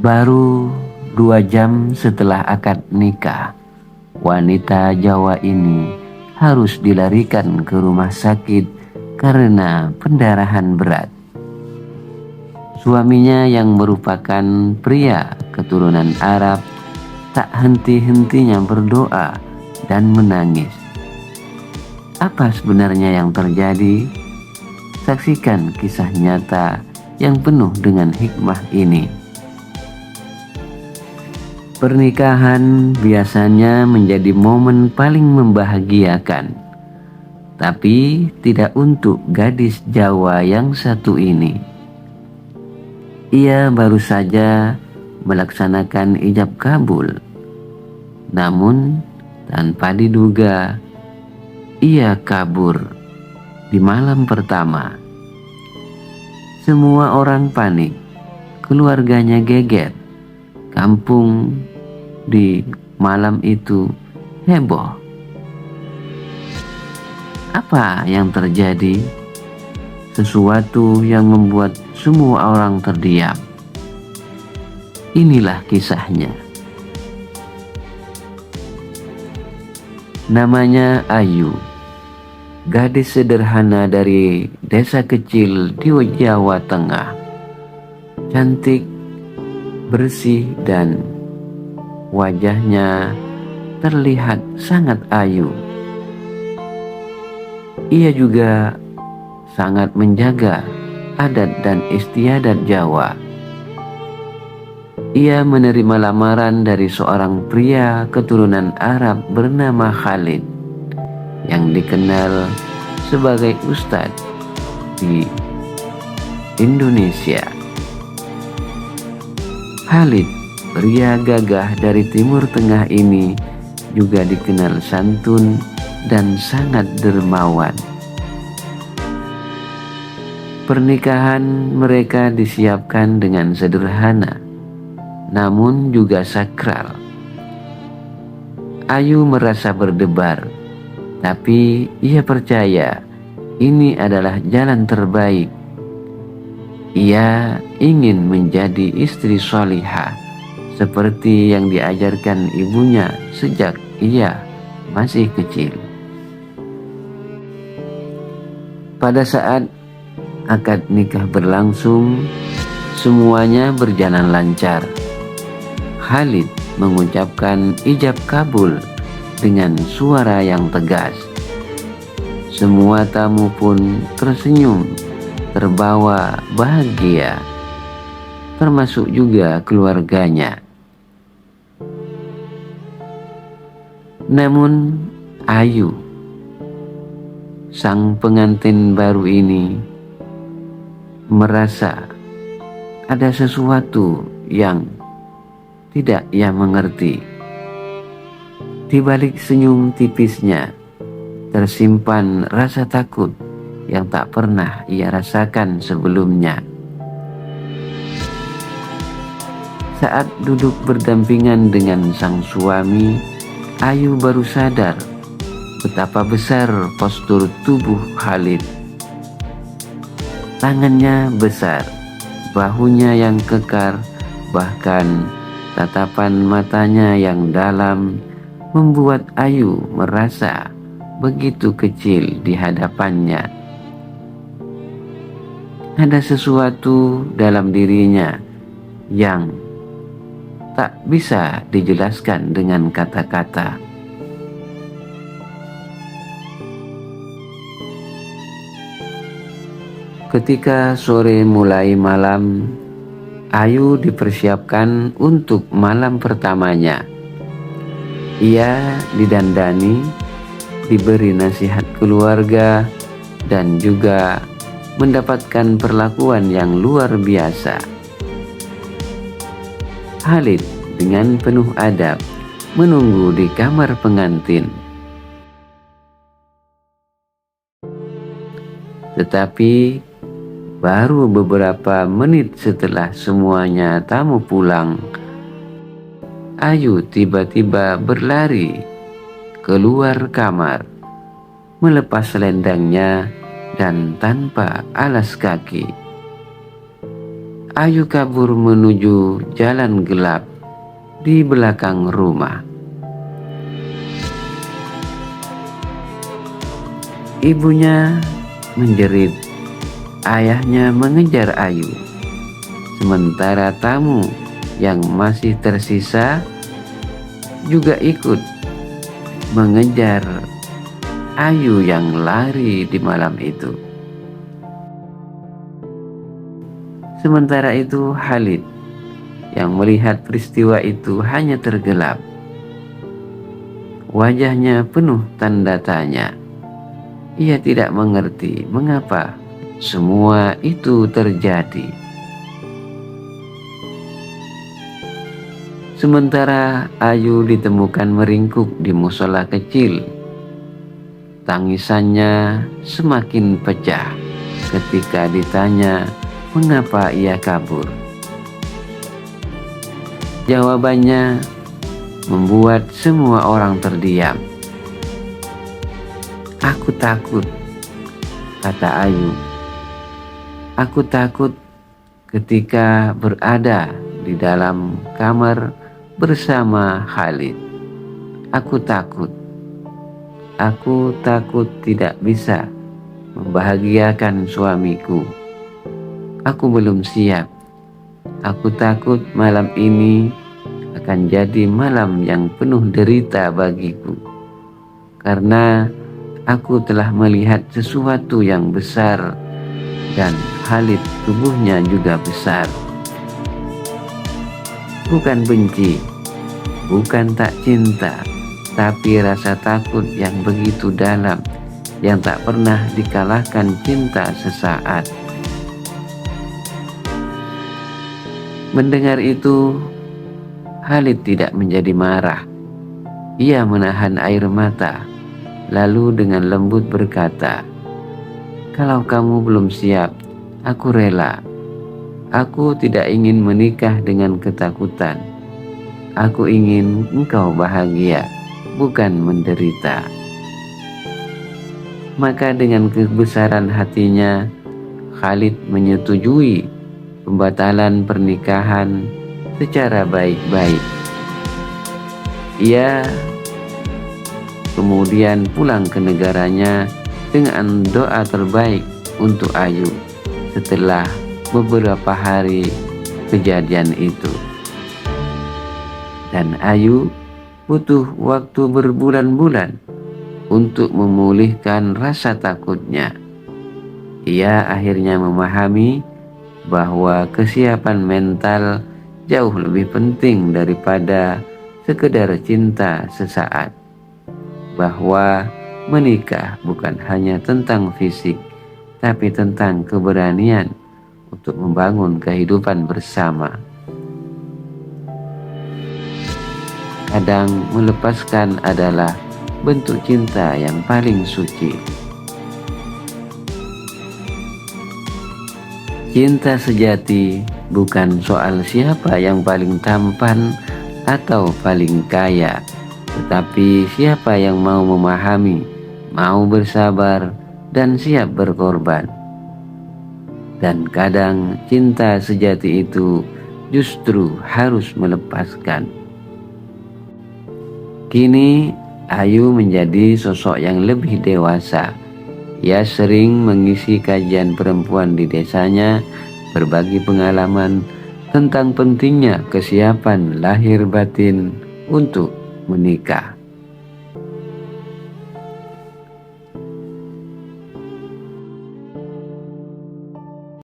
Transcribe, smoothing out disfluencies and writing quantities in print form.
Baru 2 jam setelah akad nikah, wanita Jawa ini harus dilarikan ke rumah sakit karena pendarahan berat. Suaminya yang merupakan pria keturunan Arab tak henti-hentinya berdoa dan menangis. Apa sebenarnya yang terjadi? Saksikan kisah nyata yang penuh dengan hikmah ini. Pernikahan biasanya menjadi momen paling membahagiakan, tapi tidak untuk gadis Jawa yang satu ini. Ia baru saja melaksanakan ijab kabul, namun tanpa diduga ia kabur di malam pertama. Semua orang panik, keluarganya geger, kampung di malam itu heboh. Apa yang terjadi? Sesuatu yang membuat semua orang terdiam. Inilah kisahnya. Namanya Ayu, gadis sederhana dari desa kecil di Jawa Tengah. Cantik, bersih, dan wajahnya terlihat sangat ayu. Ia juga sangat menjaga adat dan istiadat Jawa. Ia menerima lamaran dari seorang pria keturunan Arab bernama Khalid yang dikenal sebagai ustadz di Indonesia. Khalid, pria gagah dari Timur Tengah ini, juga dikenal santun dan sangat dermawan. Pernikahan mereka disiapkan dengan sederhana, namun juga sakral. Ayu merasa berdebar, tapi ia percaya ini adalah jalan terbaik. Ia ingin menjadi istri sholihah seperti yang diajarkan ibunya sejak ia masih kecil. Pada saat akad nikah berlangsung, semuanya berjalan lancar. Khalid mengucapkan ijab kabul dengan suara yang tegas. Semua tamu pun tersenyum, terbawa bahagia, termasuk juga keluarganya. Namun Ayu, sang pengantin baru ini, merasa ada sesuatu yang tidak ia mengerti. Di balik senyum tipisnya tersimpan rasa takut yang tak pernah ia rasakan sebelumnya. Saat duduk berdampingan dengan sang suami, Ayu baru sadar betapa besar postur tubuh Khalid. Tangannya besar, bahunya yang kekar, bahkan tatapan matanya yang dalam membuat Ayu merasa begitu kecil di hadapannya. Ada sesuatu dalam dirinya yang tak bisa dijelaskan dengan kata-kata. Ketika sore mulai malam, Ayu dipersiapkan untuk malam pertamanya. Ia didandani, diberi nasihat keluarga, dan juga mendapatkan perlakuan yang luar biasa. Khalid dengan penuh adab menunggu di kamar pengantin. Tetapi baru beberapa menit setelah semuanya tamu pulang, Ayu tiba-tiba berlari keluar kamar, melepas selendangnya dan tanpa alas kaki. Ayu kabur menuju jalan gelap di belakang rumah. Ibunya menjerit, ayahnya mengejar Ayu. Sementara tamu yang masih tersisa juga ikut mengejar Ayu yang lari di malam itu. Sementara itu Khalid yang melihat peristiwa itu hanya tergelap. Wajahnya penuh tanda tanya. Ia tidak mengerti mengapa semua itu terjadi. Sementara Ayu ditemukan meringkuk di musola kecil. Tangisannya semakin pecah ketika ditanya mengapa ia kabur. Jawabannya membuat semua orang terdiam. Aku takut, kata Ayu. Aku takut ketika berada di dalam kamar bersama Khalid. Aku takut. Aku takut tidak bisa membahagiakan suamiku. Aku belum siap. Aku takut malam ini akan jadi malam yang penuh derita bagiku. Karena aku telah melihat sesuatu yang besar dan Khalid tubuhnya juga besar. Bukan benci, bukan tak cinta, tapi rasa takut yang begitu dalam, yang tak pernah dikalahkan cinta sesaat. Mendengar itu, Khalid tidak menjadi marah. Ia menahan air mata, lalu dengan lembut berkata, "Kalau kamu belum siap, aku rela. Aku tidak ingin menikah dengan ketakutan. Aku ingin engkau bahagia, bukan menderita." Maka dengan kebesaran hatinya, Khalid menyetujui pembatalan pernikahan secara baik-baik. Ia kemudian pulang ke negaranya dengan doa terbaik untuk Ayu setelah beberapa hari kejadian itu. Dan Ayu butuh waktu berbulan-bulan untuk memulihkan rasa takutnya. Ia akhirnya memahami bahwa kesiapan mental jauh lebih penting daripada sekedar cinta sesaat. Bahwa menikah bukan hanya tentang fisik, tapi tentang keberanian untuk membangun kehidupan bersama. Kadang melepaskan adalah bentuk cinta yang paling suci. Cinta sejati bukan soal siapa yang paling tampan atau paling kaya, tetapi siapa yang mau memahami, mau bersabar, dan siap berkorban. Dan kadang cinta sejati itu justru harus melepaskan. Kini Ayu menjadi sosok yang lebih dewasa. Ia sering mengisi kajian perempuan di desanya, berbagi pengalaman tentang pentingnya kesiapan lahir batin untuk menikah.